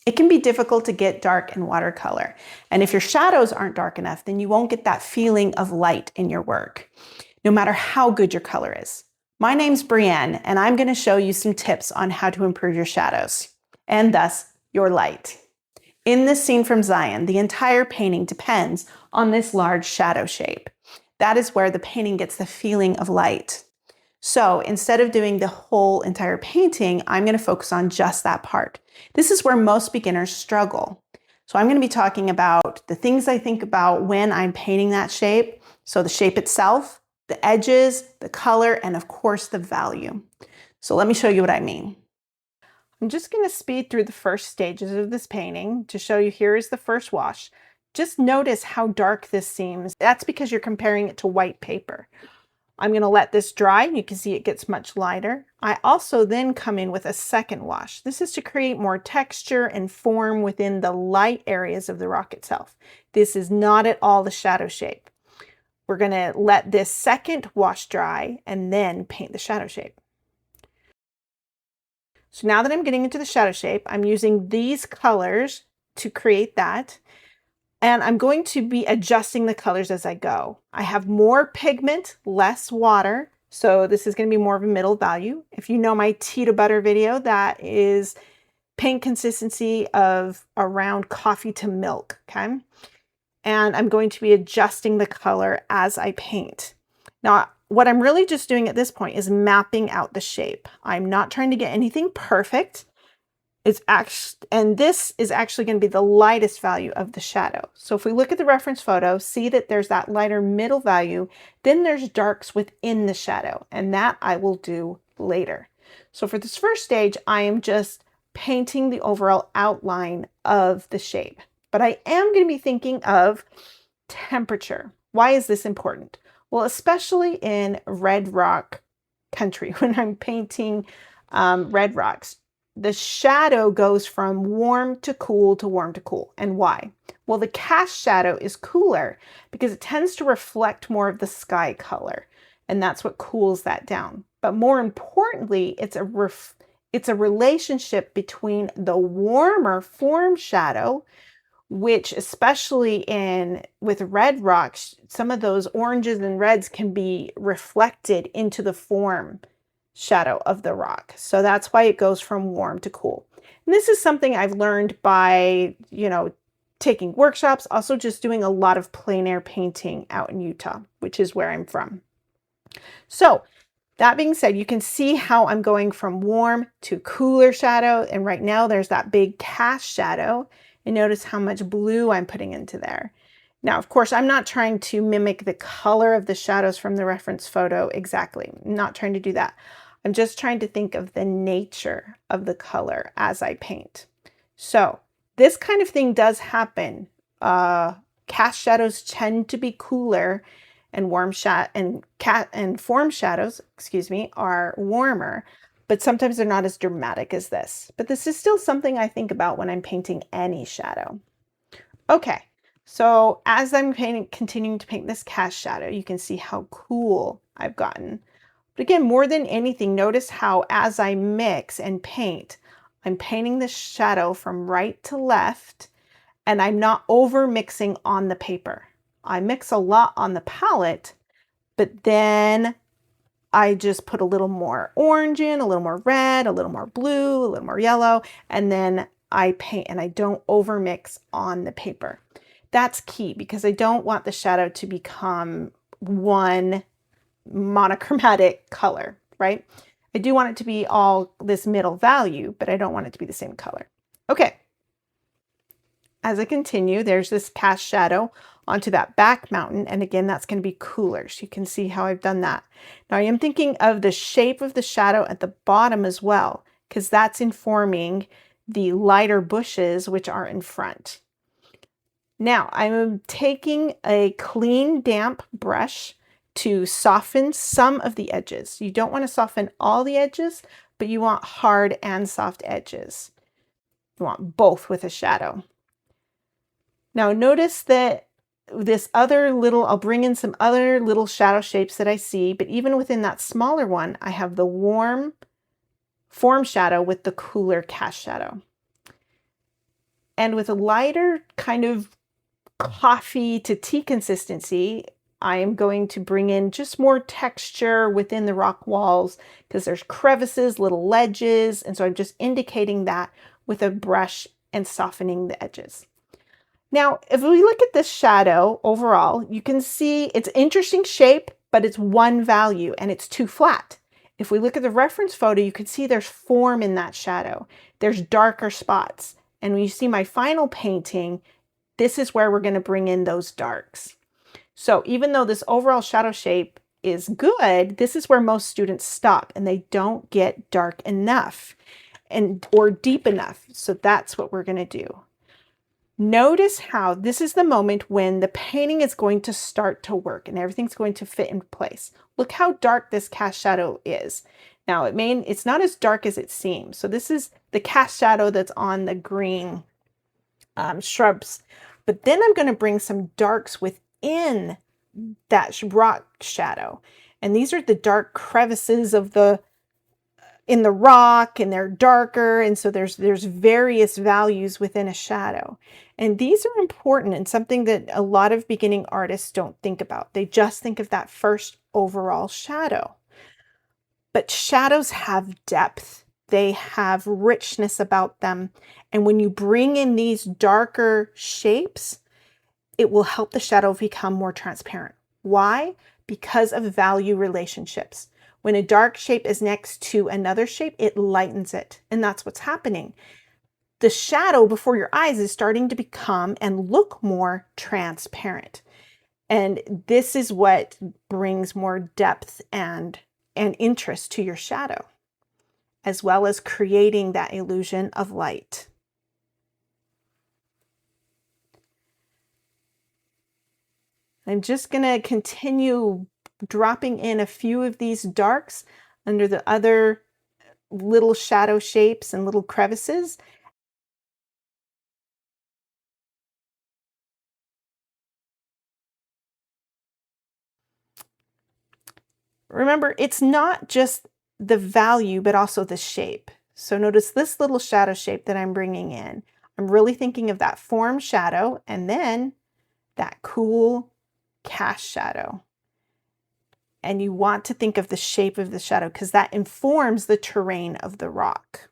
It can be difficult to get dark in watercolor. And if your shadows aren't dark enough, then you won't get that feeling of light in your work, no matter how good your color is. My name's Brienne, and I'm going to show you some tips on how to improve your shadows, and thus your light. In this scene from Zion, the entire painting depends on this large shadow shape. That is where the painting gets the feeling of light. So instead of doing the whole entire painting, I'm going to focus on just that part. This is where most beginners struggle. So I'm going to be talking about the things I think about when I'm painting that shape. So the shape itself, the edges, the color, and of course the value. So let me show you what I mean. I'm just going to speed through the first stages of this painting to show you. Here is the first wash. Just notice how dark this seems. That's because you're comparing it to white paper. I'm going to let this dry. You can see it gets much lighter. I also then come in with a second wash. This is to create more texture and form within the light areas of the rock itself. This is not at all the shadow shape. We're going to let this second wash dry and then paint the shadow shape. So now that I'm getting into the shadow shape, I'm using these colors to create that. And I'm going to be adjusting the colors as I go. I have more pigment, less water. So this is going to be more of a middle value. If you know my tea to butter video, that is paint consistency of around coffee to milk, okay? And I'm going to be adjusting the color as I paint. Now, what I'm really just doing at this point is mapping out the shape. I'm not trying to get anything perfect. And this is actually going to be the lightest value of the shadow. So if we look at the reference photo, see that there's that lighter middle value, then there's darks within the shadow, and that I will do later. So for this first stage, I am just painting the overall outline of the shape, but I am going to be thinking of temperature. Why is this important? Well, especially in red rock country, when I'm painting red rocks, the shadow goes from warm to cool to warm to cool. And why? Well, the cast shadow is cooler because it tends to reflect more of the sky color, and that's what cools that down. But more importantly, it's a relationship between the warmer form shadow, which especially with red rocks, some of those oranges and reds can be reflected into the form shadow of the rock. So that's why it goes from warm to cool. And this is something I've learned by, taking workshops, also just doing a lot of plein air painting out in Utah, which is where I'm from. So that being said, you can see how I'm going from warm to cooler shadow. And right now there's that big cast shadow. And notice how much blue I'm putting into there. Now, of course, I'm not trying to mimic the color of the shadows from the reference photo exactly. I'm not trying to do that. I'm just trying to think of the nature of the color as I paint. So this kind of thing does happen. Cast shadows tend to be cooler, and form shadows, are warmer, but sometimes they're not as dramatic as this. But this is still something I think about when I'm painting any shadow. Okay, so as I'm continuing to paint this cast shadow, you can see how cool I've gotten. But again, more than anything, notice how as I mix and paint, I'm painting the shadow from right to left, and I'm not over mixing on the paper. I mix a lot on the palette, but then I just put a little more orange in, a little more red, a little more blue, a little more yellow, and then I paint, and I don't over mix on the paper. That's key because I don't want the shadow to become one monochromatic color, right? I do want it to be all this middle value, but I don't want it to be the same color. Okay. As I continue, there's this cast shadow onto that back mountain. And again, that's going to be cooler. So you can see how I've done that. Now I am thinking of the shape of the shadow at the bottom as well, because that's informing the lighter bushes, which are in front. Now I'm taking a clean, damp brush to soften some of the edges. You don't want to soften all the edges, but you want hard and soft edges. You want both with a shadow. Now notice that I'll bring in some other little shadow shapes that I see, but even within that smaller one, I have the warm form shadow with the cooler cast shadow. And with a lighter kind of coffee to tea consistency, I am going to bring in just more texture within the rock walls because there's crevices, little ledges. And so I'm just indicating that with a brush and softening the edges. Now, if we look at this shadow overall, you can see it's an interesting shape, but it's one value and it's too flat. If we look at the reference photo, you can see there's form in that shadow. There's darker spots. And when you see my final painting, this is where we're going to bring in those darks. So even though this overall shadow shape is good, this is where most students stop and they don't get dark enough or deep enough. So that's what we're going to do. Notice how this is the moment when the painting is going to start to work and everything's going to fit in place. Look how dark this cast shadow is. Now it's not as dark as it seems. So this is the cast shadow that's on the green shrubs. But then I'm going to bring some darks within that rock shadow. And these are the dark crevices of in the rock, and they're darker. And so there's various values within a shadow. And these are important and something that a lot of beginning artists don't think about. They just think of that first overall shadow. But shadows have depth. They have richness about them. And when you bring in these darker shapes, it will help the shadow become more transparent. Why? Because of value relationships. When a dark shape is next to another shape, it lightens it. And that's what's happening. The shadow before your eyes is starting to become and look more transparent. And this is what brings more depth and interest to your shadow, as well as creating that illusion of light. I'm just going to continue dropping in a few of these darks under the other little shadow shapes and little crevices. Remember, it's not just the value, but also the shape. So notice this little shadow shape that I'm bringing in. I'm really thinking of that form shadow and then that cool cast shadow. And you want to think of the shape of the shadow because that informs the terrain of the rock.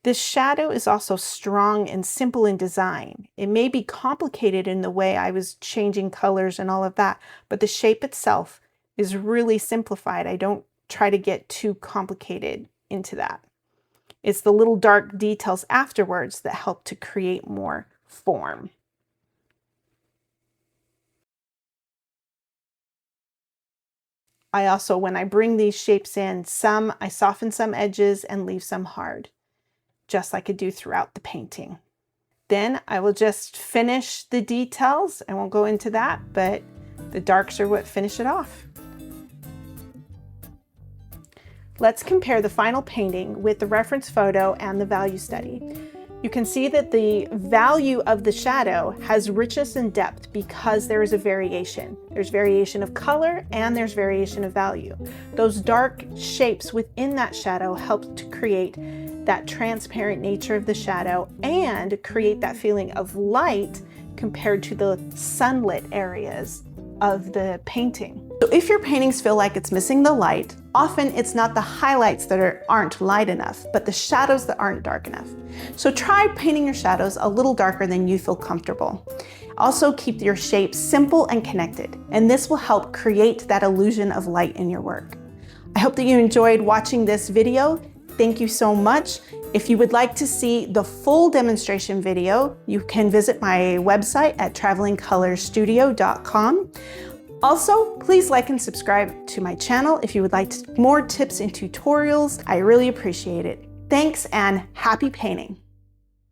This shadow is also strong and simple in design. It may be complicated in the way I was changing colors and all of that, but the shape itself is really simplified. I don't try to get too complicated into that. It's the little dark details afterwards that help to create more form. I also, when I bring these shapes in, I soften some edges and leave some hard, just like I do throughout the painting. Then I will just finish the details. I won't go into that, but the darks are what finish it off. Let's compare the final painting with the reference photo and the value study. You can see that the value of the shadow has richness and depth because there is a variation. There's variation of color and there's variation of value. Those dark shapes within that shadow help to create that transparent nature of the shadow and create that feeling of light compared to the sunlit areas of the painting. So if your paintings feel like it's missing the light, often it's not the highlights that aren't light enough, but the shadows that aren't dark enough. So try painting your shadows a little darker than you feel comfortable. Also keep your shapes simple and connected, and this will help create that illusion of light in your work. I hope that you enjoyed watching this video. Thank you so much. If you would like to see the full demonstration video, you can visit my website at travelingcolorstudio.com. Also, please like and subscribe to my channel if you would like more tips and tutorials. I really appreciate it. Thanks and happy painting.